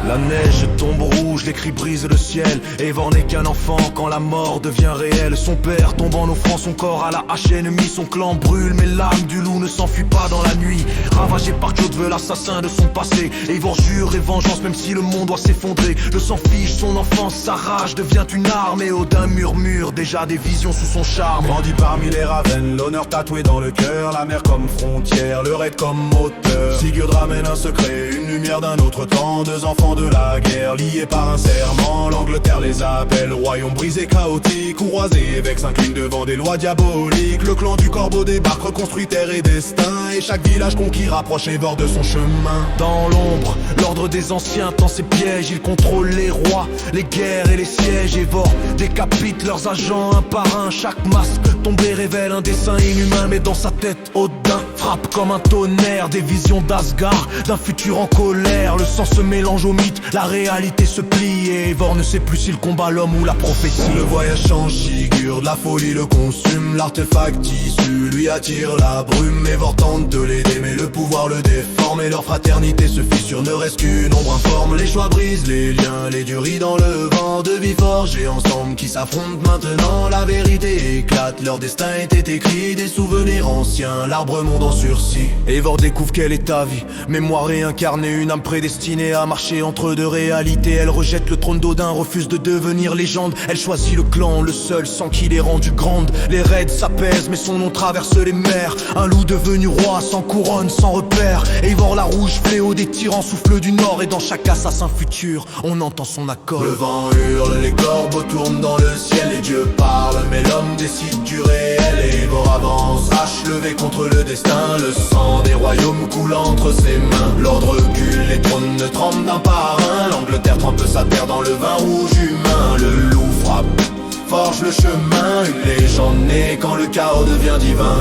La neige tombe rouge, les cris brisent le ciel. Eivor n'est qu'un enfant quand la mort devient réelle. Son père tombe en offrant son corps à la hache ennemie. Son clan brûle mais l'âme du loup ne s'enfuit pas dans la nuit. Ravagé par Kjotve, l'assassin de son passé, Eivor jure et vengeance même si le monde doit s'effondrer. Le sang fige, son enfance, sa rage devient une arme. Et Odin murmure déjà des visions sous son charme. Grandi parmi les Ravens, l'honneur tatoué dans le cœur. La mer comme frontière, le raid comme moteur. Sigurd ramène un secret, une lumière d'un autre temps. Deux enfants de la guerre, liés par un serment. L'Angleterre les appelle, royaume brisé, chaotique. Courroisé, évêque s'incline devant des lois diaboliques. Le clan du corbeau débarque, reconstruit terre et destin. Et chaque village conquis rapproche Eivor de son chemin. Dans l'ombre, l'ordre des anciens tend ses pièges. Il contrôle les rois, les guerres et les sièges. Eivor décapite leurs agents un par un. Chaque masque tombé révèle un dessin inhumain. Mais dans sa tête, Odin frappe comme un tonnerre. Des visions d'Asgard, d'un futur en colère. Le sang se mélange au mythe, la réalité se plie. Et Eivor ne sait plus s'il combat l'homme ou la prophétie. Le voyage change Sigurd, la folie le consume. L'artefact issu lui attire la brume. Eivor tente de l'aider mais le pouvoir le déforme. Et leur fraternité se fissure, ne reste qu'une ombre informe. Les choix brisent les liens, les dieux rient dans le vent. Deux vies forgées ensemble qui s'affrontent maintenant. La vérité éclate, leur destin était écrit. Des souvenirs anciens, l'arbre monde en sursis. Eivor découvre quelle est ta vie, mémoire réincarnée, une âme prédestinée à marcher entre deux réalités. Elle rejette le trône d'Odin, refuse de devenir légende. Elle choisit le clan, le seul sans qui l'ait rendue grande. Les raids s'apaisent mais son nom traverse les mers. Un loup devenu roi, sans couronne, sans repère. Eivor la rouge, fléau des tyrans, souffle du nord. Et dans chaque assassin futur, on entend son accord. Le vent hurle, les corbeaux tournent dans le ciel. Les dieux parlent mais l'homme décide du réel. Eivor avance, hache levée contre le destin. Le sang des royaumes coule entre ses mains. L'ordre recule, les trônes ne tremblent d'un par un. L'Angleterre trempe sa terre dans le vin rouge humain. Le loup frappe, forge le chemin. Une légende née quand le chaos devient divin.